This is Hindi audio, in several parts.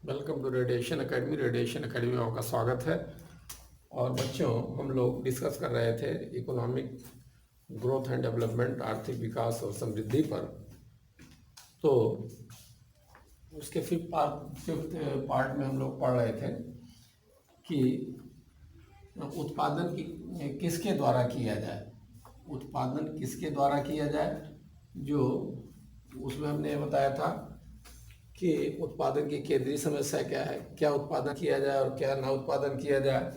Welcome to radiation academy. Radiation academy में आपका स्वागत है। और बच्चों, हम लोग डिस्कस कर रहे थे इकोनॉमिक ग्रोथ एंड डेवलपमेंट, आर्थिक विकास और समृद्धि पर। तो उसके फिफ्थ पार्ट में हम लोग पढ़ रहे थे कि उत्पादन किसके द्वारा किया जाए, उत्पादन किसके द्वारा किया जाए। जो उसमें हमने बताया था कि उत्पादन की केंद्रीय समस्या क्या है, क्या उत्पादन किया जाए और क्या ना उत्पादन किया जाए,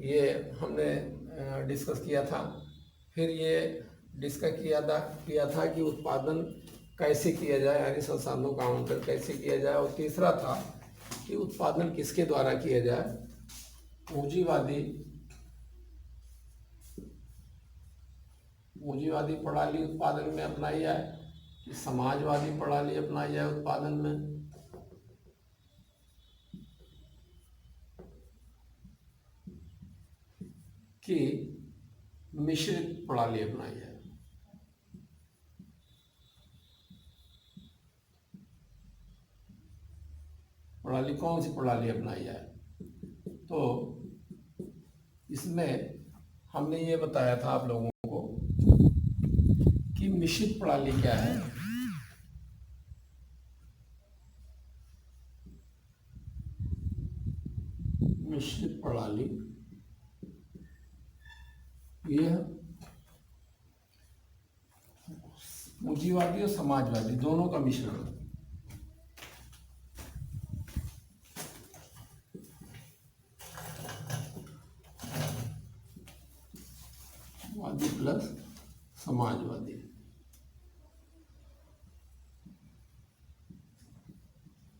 ये हमने डिस्कस किया था। फिर ये डिस्कस किया था कि उत्पादन कैसे किया जाए, यानी संसाधनों का आवंटन कैसे किया जाए। और तीसरा था कि उत्पादन किसके द्वारा किया जाए, पूंजीवादी प्रणाली उत्पादन में अपनाई जाए कि समाजवादी प्रणाली अपनाई जाए उत्पादन में। कि मिश्रित प्रणाली अपनाई जाए। प्रणाली कौन सी प्रणाली अपनाई जाए, तो इसमें हमने ये बताया था आप लोगों को कि मिश्रित प्रणाली क्या है। मिश्रित प्रणाली यह पूंजीवादी और समाजवादी दोनों का मिश्रण है। वादी प्लस समाजवादी,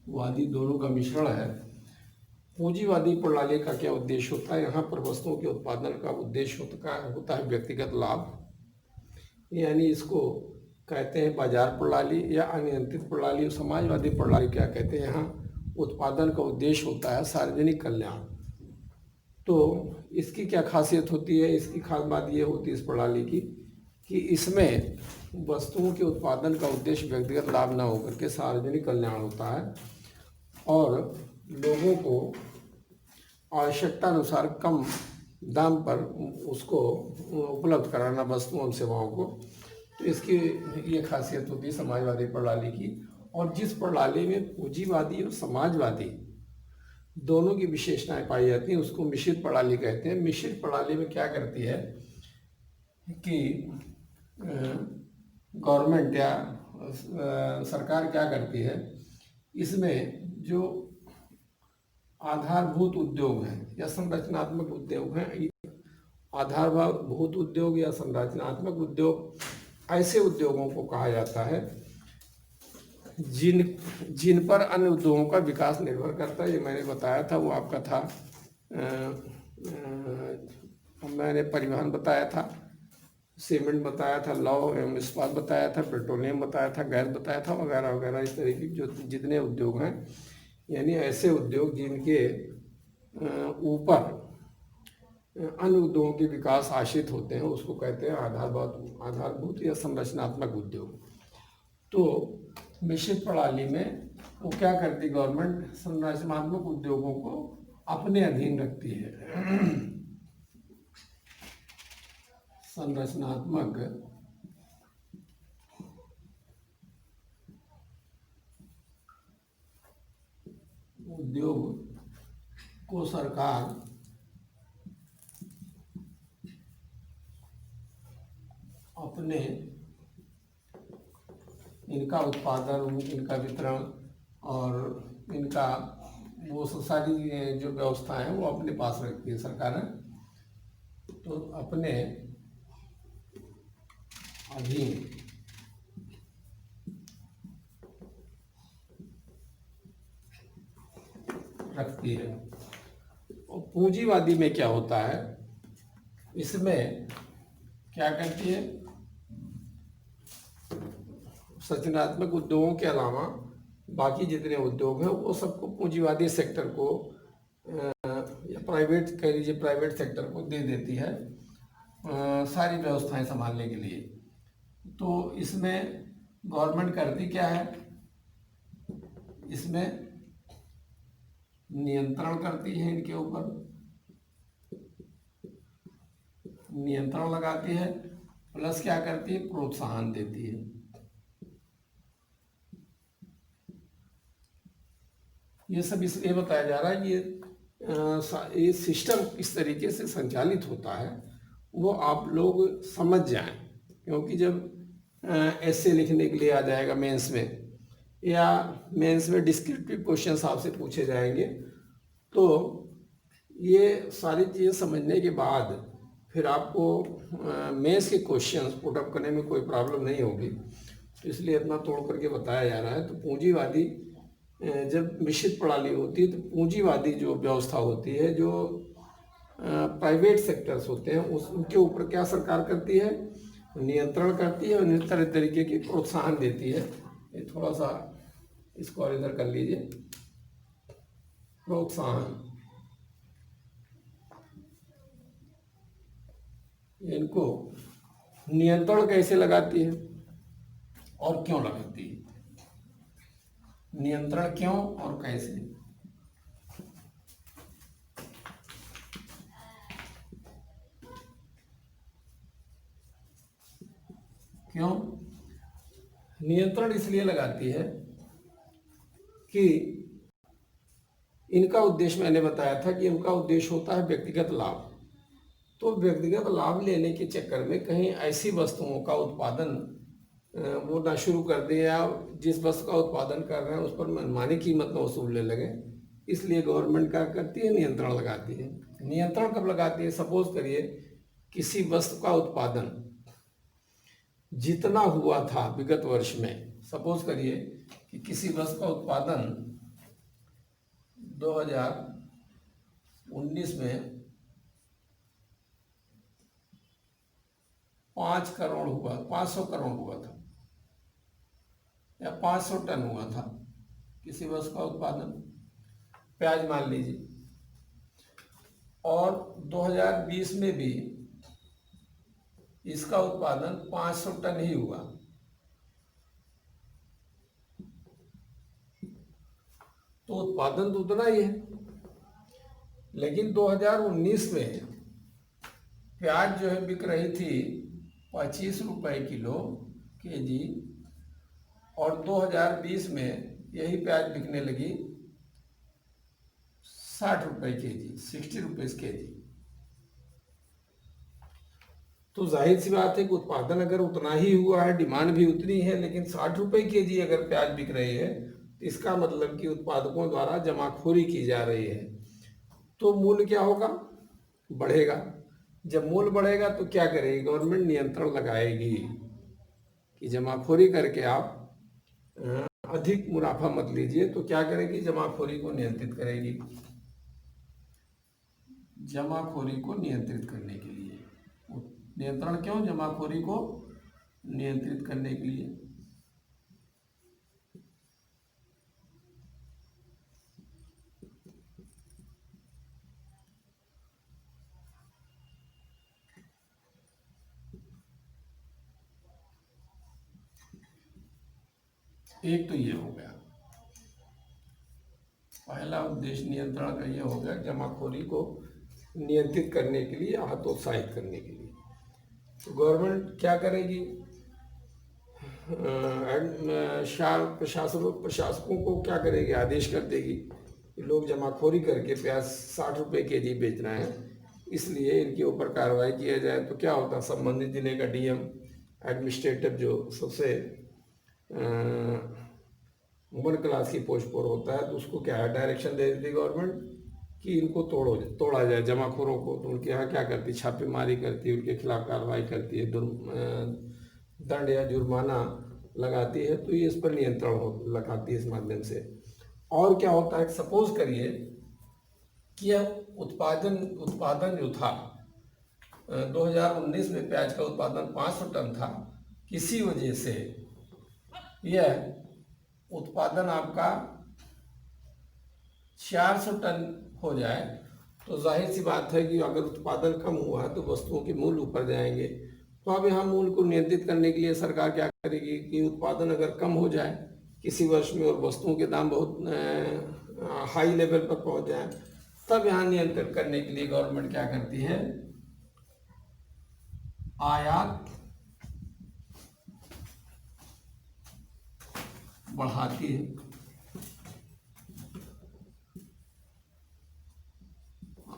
वादी दोनों का मिश्रण है। पूंजीवादी प्रणाली का क्या उद्देश्य होता है, यहाँ पर वस्तुओं के उत्पादन का उद्देश्य होता है व्यक्तिगत लाभ, यानी इसको कहते हैं बाजार प्रणाली या अनियंत्रित प्रणाली। समाजवादी प्रणाली क्या कहते हैं, यहाँ उत्पादन का उद्देश्य होता है सार्वजनिक कल्याण। तो इसकी क्या खासियत होती है, इसकी खास बात ये होती है इस प्रणाली की कि इसमें वस्तुओं के उत्पादन का उद्देश्य व्यक्तिगत लाभ न होकर के सार्वजनिक कल्याण होता है और लोगों को आवश्यकता अनुसार कम दाम पर उसको उपलब्ध कराना, वस्तुओं और सेवाओं को। तो इसकी ये खासियत होती है समाजवादी प्रणाली की। और जिस प्रणाली में पूंजीवादी और समाजवादी दोनों की विशेषताएं पाई जाती हैं उसको मिश्रित प्रणाली कहते हैं। मिश्रित प्रणाली में क्या करती है कि गवर्नमेंट या सरकार क्या करती है, इसमें जो आधारभूत उद्योग हैं या संरचनात्मक उद्योग हैं, आधारभूत उद्योग या संरचनात्मक उद्योग ऐसे उद्योगों को कहा जाता है जिन पर अन्य उद्योगों का विकास निर्भर करता है। ये मैंने बताया था, वो आपका था मैंने परिवहन बताया था, सीमेंट बताया था, लौह एवं इस्पात बताया था, पेट्रोलियम बताया था, गैस बताया था, वगैरह वगैरह। इस तरह की जो जितने उद्योग हैं, यानी ऐसे उद्योग जिनके ऊपर अन्य उद्योगों के विकास आश्रित होते हैं, उसको कहते हैं आधारभूत या संरचनात्मक उद्योग। तो मिश्रित प्रणाली में वो क्या करती, गवर्नमेंट संरचनात्मक उद्योगों को अपने अधीन रखती है। संरचनात्मक उद्योग को सरकार अपने इनका उत्पादन, इनका वितरण और इनका वो सारी जो व्यवस्था है वो अपने पास रखती है सरकार। तो अपने अधीन रखती है। और पूंजीवादी में क्या होता है, इसमें क्या करती है, संरचनात्मक उद्योगों के अलावा बाकी जितने उद्योग हैं वो सबको पूंजीवादी सेक्टर को या प्राइवेट कह लीजिए, प्राइवेट सेक्टर को दे देती है सारी व्यवस्थाएं संभालने के लिए। तो इसमें गवर्नमेंट करती क्या है, इसमें नियंत्रण करती है, इनके ऊपर नियंत्रण लगाती है, प्लस क्या करती है, प्रोत्साहन देती है। ये सब इसलिए बताया जा रहा है कि ये सिस्टम किस तरीके से संचालित होता है वो आप लोग समझ जाएं, क्योंकि जब ऐसे लिखने के लिए आ जाएगा मेंस में, या मेंस में डिस्क्रिप्टिव क्वेश्चंस आपसे पूछे जाएंगे, तो ये सारी चीज़ें समझने के बाद फिर आपको मेंस के क्वेश्चंस पुट अप करने में कोई प्रॉब्लम नहीं होगी। तो इसलिए इतना तोड़ करके बताया जा रहा है। तो पूंजीवादी जब मिश्रित प्रणाली होती है, तो पूंजीवादी जो व्यवस्था होती है, जो प्राइवेट सेक्टर्स होते हैं, उनके ऊपर क्या सरकार करती है, नियंत्रण करती है और इस तरह तरीके की प्रोत्साहन देती है। ये थोड़ा सा इसको और इधर कर लीजिए, प्रोत्साहन, इनको नियंत्रण कैसे लगाती है और क्यों लगाती है, नियंत्रण क्यों और कैसे। क्यों नियंत्रण इसलिए लगाती है कि इनका उद्देश्य मैंने बताया था कि इनका उद्देश्य होता है व्यक्तिगत लाभ। तो व्यक्तिगत लाभ लेने के चक्कर में कहीं ऐसी वस्तुओं का उत्पादन वो ना शुरू कर दे, या जिस वस्तु का उत्पादन कर रहे हैं उस पर मनमानी कीमत न वसूलने लगे। इसलिए गवर्नमेंट क्या करती है, नियंत्रण लगाती है। नियंत्रण कब लगाती है, सपोज करिए किसी वस्तु का उत्पादन जितना हुआ था विगत वर्ष में, सपोज करिए कि किसी वस्तु का उत्पादन 2019 में 5 करोड़ हुआ, 500 करोड़ हुआ था, या 500 टन हुआ था किसी वस्तु का उत्पादन, प्याज मान लीजिए, और 2020 में भी इसका उत्पादन 500 टन ही हुआ। तो उत्पादन तो उतना ही है, लेकिन 2019 में प्याज जो है बिक रही थी 25 रुपए किलो केजी, और 2020 में यही प्याज बिकने लगी 60 रुपए केजी, 60 रुपीज केजी। तो जाहिर सी बात है कि उत्पादन अगर उतना ही हुआ है, डिमांड भी उतनी है, लेकिन 60 रुपए केजी अगर प्याज बिक रही है, तो इसका मतलब कि उत्पादकों द्वारा जमाखोरी की जा रही है। तो मूल्य क्या होगा, बढ़ेगा। जब मूल्य बढ़ेगा तो क्या करेगी गवर्नमेंट, नियंत्रण लगाएगी कि जमाखोरी करके आप अधिक मुनाफा मत लीजिए। तो क्या करेगी, जमाखोरी को नियंत्रित करेगी, जमाखोरी को नियंत्रित करने के लिए। नियंत्रण क्यों, जमाखोरी को नियंत्रित करने के लिए। एक तो ये हो गया, पहला उद्देश्य नियंत्रण का ये हो गया, जमाखोरी को नियंत्रित करने के लिए, हतोत्साहित करने के लिए। तो गवर्नमेंट क्या करेगी, प्रशासकों को क्या करेगी, आदेश कर देगी कि लोग जमाखोरी करके प्याज 60 रुपए केजी बेच रहे हैं, इसलिए इनके ऊपर कार्रवाई किया जाए। तो क्या होता है, संबंधित जिले का डीएम, एडमिनिस्ट्रेटिव जो सबसे वन क्लास की पोस्ट पर होता है, तो उसको क्या है, डायरेक्शन दे देती गवर्नमेंट कि इनको तोड़ा जाए, जमाखोरों को। तो उनके यहाँ क्या करती, छापेमारी करती है, उनके खिलाफ कार्रवाई करती है, दंड या जुर्माना लगाती है। तो ये इस पर नियंत्रण लगाती है इस माध्यम से। और क्या होता है, सपोज करिए कि यह उत्पादन जो था 2019 में प्याज का उत्पादन 500 टन था, किसी वजह से यह उत्पादन आपका 400 टन हो जाए। तो जाहिर सी बात है कि अगर उत्पादन कम हुआ है तो वस्तुओं के मूल्य ऊपर जाएंगे। तो अब यहाँ मूल्य को नियंत्रित करने के लिए सरकार क्या करेगी कि उत्पादन अगर कम हो जाए किसी वर्ष में और वस्तुओं के दाम बहुत हाई लेवल पर पहुंच जाए, तब यहाँ नियंत्रण करने के लिए गवर्नमेंट क्या करती है, आयात बढ़ाती है।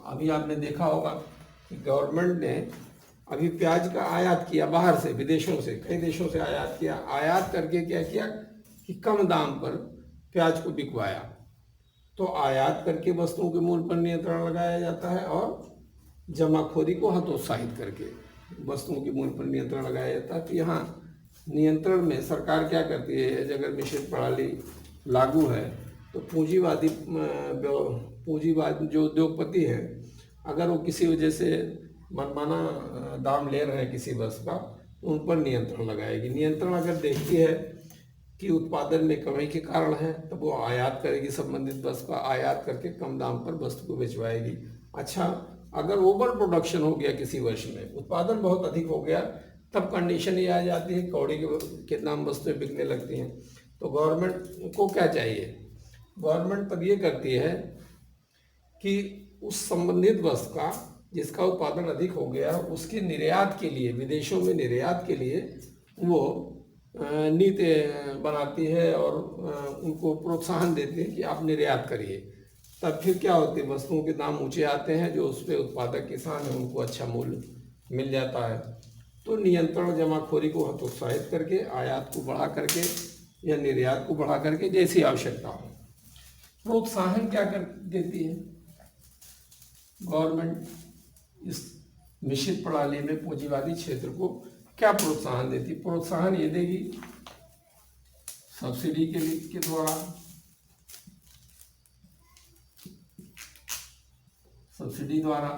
अभी आपने देखा होगा कि गवर्नमेंट ने अभी प्याज का आयात किया बाहर से, विदेशों से, कई देशों से आयात किया। आयात करके क्या किया कि कम दाम पर प्याज को बिकवाया। तो आयात करके वस्तुओं के मूल्य पर नियंत्रण लगाया जाता है और जमाखोरी को हतोत्साहित करके वस्तुओं के मूल्य पर नियंत्रण लगाया जाता है। तो यहाँ नियंत्रण में सरकार क्या करती है, अगर मिश्रित प्रणाली लागू है तो पूंजीवाद जो उद्योगपति हैं, अगर वो किसी वजह से मनमाना दाम ले रहे हैं किसी वस्तु का, तो उन पर नियंत्रण लगाएगी। नियंत्रण अगर देखती है कि उत्पादन में कमी के कारण है, तो वो आयात करेगी, संबंधित वस्तु का आयात करके कम दाम पर वस्तु को बेचवाएगी। अच्छा, अगर ओवर प्रोडक्शन हो गया किसी वर्ष में, उत्पादन बहुत अधिक हो गया, तब कंडीशन ये आ जाती है कौड़ी के दाम वस्तुएं बिकने लगती हैं। तो गवर्नमेंट को क्या चाहिए, गवर्नमेंट तब ये करती है कि उस संबंधित वस्तु का जिसका उत्पादन अधिक हो गया, उसके निर्यात के लिए, विदेशों में निर्यात के लिए वो नीति बनाती है और उनको प्रोत्साहन देती है कि आप निर्यात करिए। तब फिर क्या होती है, वस्तुओं के दाम ऊंचे आते हैं, जो उस पर उत्पादक किसान है उनको अच्छा मूल्य मिल जाता है। तो नियंत्रण जमाखोरी को हतोत्साहित करके, आयात को बढ़ा करके या निर्यात को बढ़ा करके, जैसी आवश्यकता हो। प्रोत्साहन क्या कर देती है गवर्नमेंट इस मिश्रित प्रणाली में पूंजीवादी क्षेत्र को, क्या प्रोत्साहन देती? प्रोत्साहन ये देगी सब्सिडी के द्वारा, सब्सिडी द्वारा।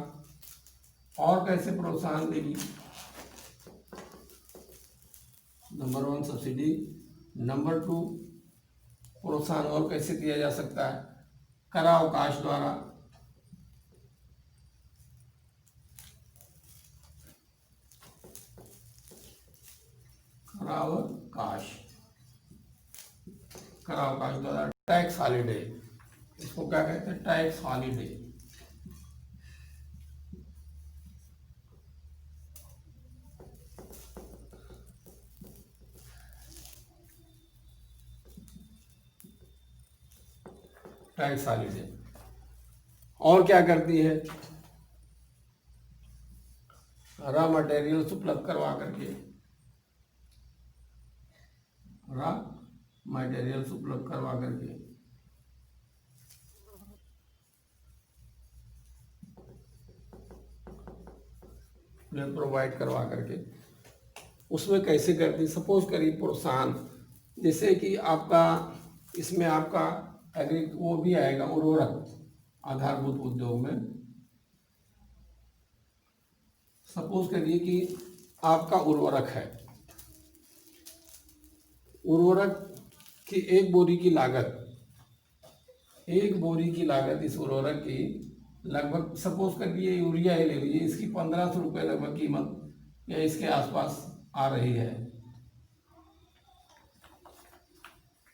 और कैसे प्रोत्साहन देगी? नंबर 1 सब्सिडी, नंबर 2 प्रोत्साहन और कैसे दिया जा सकता है, करावकाश द्वारा। करावकाश द्वारा, टैक्स हॉलीडे, इसको क्या कहते हैं, टैक्स हॉलीडे। Tax holiday. और क्या करती है, रॉ मटेरियल्स उपलब्ध करवा करके, रॉ मटेरियल्स उपलब्ध करवा करके, प्रोवाइड करवा करके। उसमें कैसे करती, सपोज करिए प्रोत्साहन, जैसे कि आपका इसमें आपका वो भी आएगा उर्वरक, आधारभूत उद्योग में। सपोज करिए कि आपका उर्वरक है, उर्वरक की एक बोरी की लागत, इस उर्वरक की लगभग, सपोज करिए यूरिया ही ले लीजिए, इसकी 1500 रुपये लगभग कीमत या इसके आसपास आ रही है।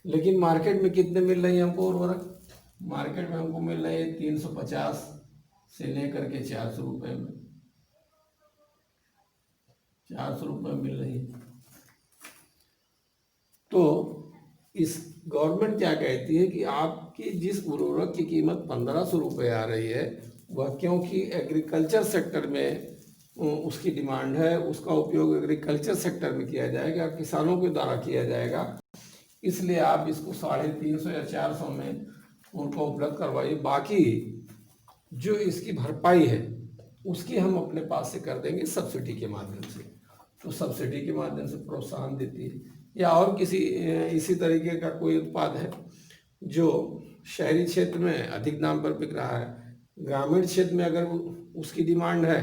लेकिन मार्केट में कितने मिल रही है हमको उर्वरक? मार्केट में हमको मिल रही है 350 से लेकर के 400 रुपये में, 400 रुपये मिल रही है। तो इस गवर्नमेंट क्या कहती है कि आपकी जिस उर्वरक की कीमत 1500 रुपये आ रही है, वह क्योंकि एग्रीकल्चर सेक्टर में उसकी डिमांड है, उसका उपयोग एग्रीकल्चर सेक्टर में किया जाएगा, किसानों के द्वारा किया जाएगा, इसलिए आप इसको 350 या 400 में उनको उपलब्ध करवाइए। बाकी जो इसकी भरपाई है उसकी हम अपने पास से कर देंगे सब्सिडी के माध्यम से। तो सब्सिडी के माध्यम से प्रोत्साहन देती है। या और किसी इसी तरीके का कोई उत्पाद है जो शहरी क्षेत्र में अधिक दाम पर बिक रहा है, ग्रामीण क्षेत्र में अगर उसकी डिमांड है,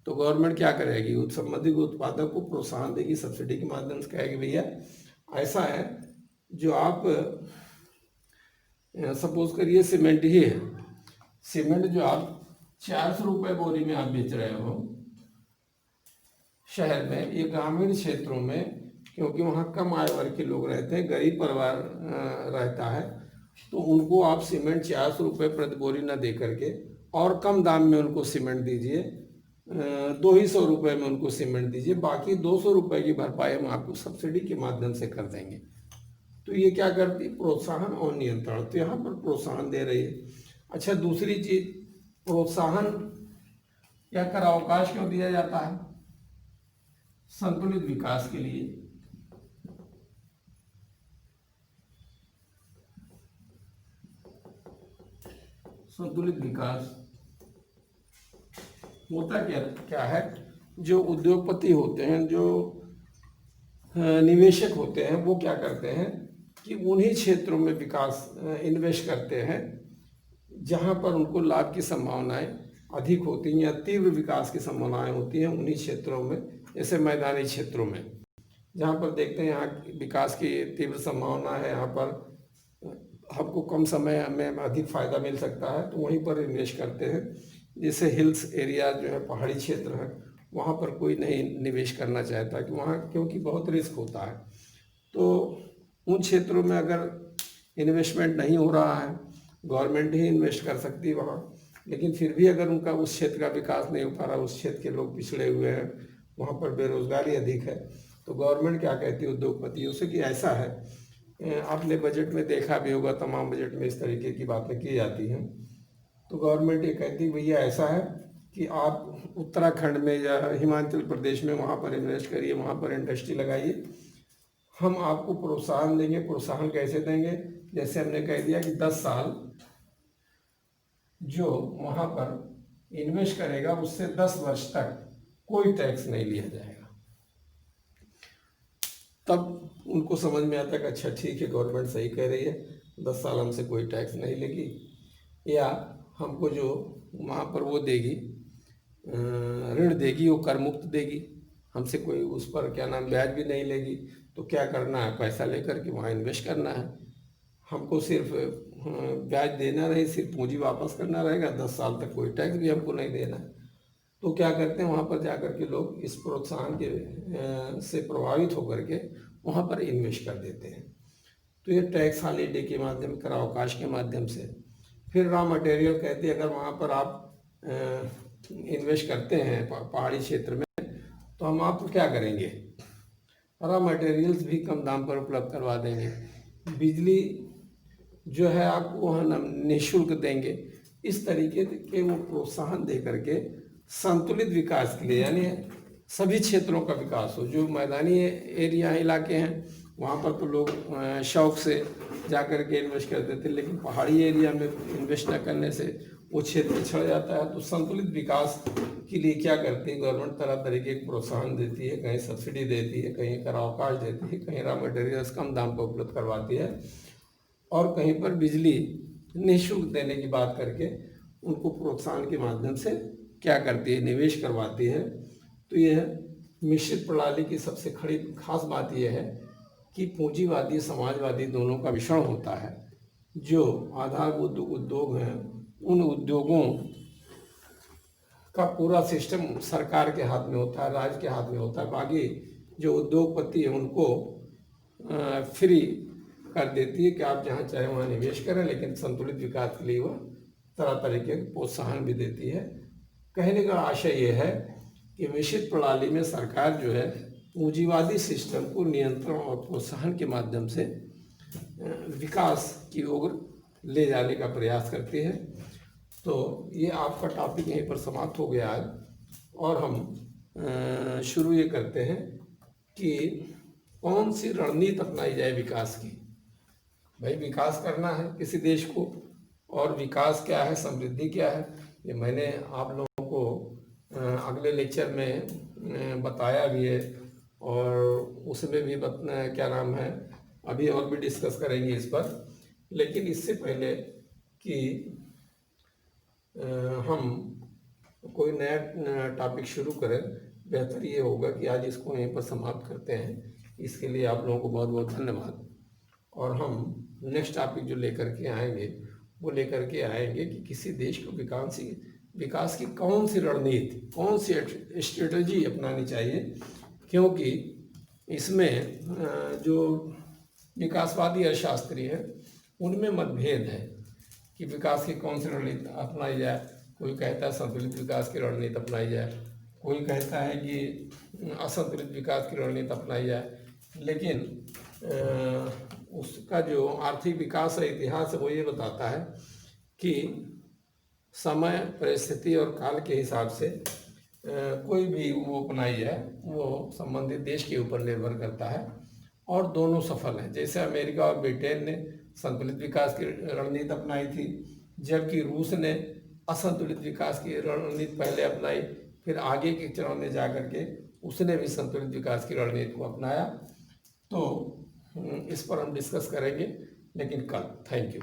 तो गवर्नमेंट क्या करेगी, उस संबंधित उत्पादक को प्रोत्साहन देगी सब्सिडी के माध्यम से, कहेगी भैया ऐसा है, जो आप सपोज करिए सीमेंट ही है, सीमेंट जो आप 400 रुपये बोरी में आप बेच रहे हो शहर में, ये ग्रामीण क्षेत्रों में, क्योंकि वहाँ कम आय वर्ग के लोग रहते हैं, गरीब परिवार रहता है, तो उनको आप सीमेंट 400 रुपये प्रति बोरी न दे करके और कम दाम में उनको सीमेंट दीजिए, 200 रुपये में उनको सीमेंट दीजिए, बाकी 200 रुपये की भरपाई हम आपको सब्सिडी के माध्यम से कर देंगे। तो ये क्या करती है, प्रोत्साहन और नियंत्रण। तो यहाँ पर प्रोत्साहन दे रही है। अच्छा, दूसरी चीज, प्रोत्साहन या कर अवकाश क्यों दिया जाता है? संतुलित विकास के लिए। संतुलित विकास होता क्या क्या है, जो उद्योगपति होते हैं, जो निवेशक होते हैं, वो क्या करते हैं कि उन्हीं क्षेत्रों में विकास इन्वेस्ट करते हैं जहां पर उनको लाभ की संभावनाएं अधिक होती हैं या तीव्र विकास की संभावनाएं होती हैं। उन्हीं क्षेत्रों में, जैसे मैदानी क्षेत्रों में जहां पर देखते हैं यहाँ विकास की तीव्र संभावना है, यहाँ पर हमको कम समय में अधिक फायदा मिल सकता है, तो वहीं पर इन्वेस्ट करते हैं। जैसे हिल्स एरिया जो है, पहाड़ी क्षेत्र है, वहाँ पर कोई नहीं निवेश करना चाहता कि वहाँ, क्योंकि बहुत रिस्क होता है। तो उन क्षेत्रों में अगर इन्वेस्टमेंट नहीं हो रहा है, गवर्नमेंट ही इन्वेस्ट कर सकती है वहाँ, लेकिन फिर भी अगर उनका उस क्षेत्र का विकास नहीं हो पा रहा, उस क्षेत्र के लोग पिछड़े हुए हैं, वहाँ पर बेरोजगारी अधिक है, तो गवर्नमेंट क्या कहती है उद्योगपतियों से कि ऐसा है, आपने बजट में देखा भी होगा, तमाम बजट में इस तरीके की बातें की जाती हैं। तो गवर्नमेंट ये कहती है भैया ऐसा है कि आप उत्तराखंड में या हिमाचल प्रदेश में वहाँ पर इन्वेस्ट करिए, वहाँ पर इंडस्ट्री लगाइए, हम आपको प्रोत्साहन देंगे। प्रोत्साहन कैसे देंगे? जैसे हमने कह दिया कि 10 साल जो वहाँ पर इन्वेस्ट करेगा उससे 10 वर्ष तक कोई टैक्स नहीं लिया जाएगा। तब उनको समझ में आता है कि अच्छा ठीक है, गवर्नमेंट सही कह रही है, 10 साल हमसे कोई टैक्स नहीं लेगी, या हमको जो वहाँ पर वो देगी, ऋण देगी, वो कर मुक्त देगी, हमसे कोई उस पर क्या नाम ब्याज भी नहीं लेगी। तो क्या करना है, पैसा लेकर के वहाँ इन्वेस्ट करना है। हमको सिर्फ ब्याज देना नहीं, सिर्फ पूंजी वापस करना रहेगा, 10 साल तक कोई टैक्स भी हमको नहीं देना है। तो क्या करते हैं, वहाँ पर जाकर के लोग इस प्रोत्साहन के से प्रभावित होकर के वहाँ पर इन्वेस्ट कर देते हैं। तो ये टैक्स हॉलीडे के माध्यम, कर अवकाश के माध्यम से। फिर रॉ मटेरियल कहते हैं, अगर वहाँ पर आप इन्वेस्ट करते हैं पहाड़ी क्षेत्र में, तो हम आपको क्या करेंगे, रॉ मटेरियल्स भी कम दाम पर उपलब्ध करवा देंगे, बिजली जो है आपको वहाँ निःशुल्क देंगे। इस तरीके के वो प्रोत्साहन दे करके संतुलित विकास के लिए, यानी सभी क्षेत्रों का विकास हो। जो मैदानी एरिया इलाके हैं वहाँ पर तो लोग शौक से जा कर के इन्वेस्ट करते थे, लेकिन पहाड़ी एरिया में इन्वेस्ट न करने से वो क्षेत्र पिछड़ जाता है। तो संतुलित विकास के लिए क्या करती है गवर्नमेंट, तरह तरीके के प्रोत्साहन देती है, कहीं सब्सिडी देती है, कहीं कर अवकाश देती है, कहीं रॉ मटेरियल्स कम दाम पर उपलब्ध करवाती है, और कहीं पर बिजली निःशुल्क देने की बात करके उनको प्रोत्साहन के माध्यम से क्या करती है, निवेश करवाती है। तो यह मिश्रित प्रणाली की सबसे खड़ी खास बात यह है कि पूंजीवादी समाजवादी दोनों का मिश्रण होता है। जो आधारभूत उद्योग हैं, उन उद्योगों का पूरा सिस्टम सरकार के हाथ में होता है, राज्य के हाथ में होता है। बाकी जो उद्योगपति है उनको फ्री कर देती है कि आप जहाँ चाहे वहाँ निवेश करें, लेकिन संतुलित विकास के लिए वह तरह तरीके के प्रोत्साहन भी देती है। कहने का आशय यह है कि मिश्रित प्रणाली में सरकार जो है पूंजीवादी सिस्टम को नियंत्रण और प्रोत्साहन के माध्यम से विकास की ओर ले जाने का प्रयास करती है। तो ये आपका टॉपिक यहीं पर समाप्त हो गया आज, और हम शुरू ये करते हैं कि कौन सी रणनीति अपनाई जाए विकास की। भाई विकास करना है किसी देश को, और विकास क्या है, समृद्धि क्या है, ये मैंने आप लोगों को अगले लेक्चर में बताया भी है, और उसमें भी क्या नाम है, अभी और भी डिस्कस करेंगे इस पर। लेकिन इससे पहले कि हम कोई नया टॉपिक शुरू करें, बेहतर ये होगा कि आज इसको यहीं पर समाप्त करते हैं। इसके लिए आप लोगों को बहुत बहुत धन्यवाद। और हम नेक्स्ट टॉपिक जो लेकर के आएंगे वो लेकर के आएंगे कि किसी देश को विकास की कौन सी रणनीति, कौन सी स्ट्रेटजी अपनानी चाहिए, क्योंकि इसमें जो विकासवादी अर्थशास्त्री हैं उनमें मतभेद है कि विकास की कौन सी रणनीति अपनाई जाए। कोई कहता है संतुलित विकास की रणनीति अपनाई जाए, कोई कहता है कि असंतुलित विकास की रणनीति अपनाई जाए। लेकिन उसका जो आर्थिक विकास है, इतिहास है, वो ये बताता है कि समय, परिस्थिति और काल के हिसाब से कोई भी वो अपनाई जाए वो संबंधित देश के ऊपर निर्भर करता है और दोनों सफल हैं। जैसे अमेरिका और ब्रिटेन ने संतुलित विकास की रणनीति अपनाई थी, जबकि रूस ने असंतुलित विकास की रणनीति पहले अपनाई, फिर आगे के चरण में जाकर के उसने भी संतुलित विकास की रणनीति को अपनाया। तो इस पर हम डिस्कस करेंगे, लेकिन कल। Thank you.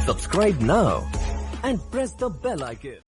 Subscribe now and press the bell icon.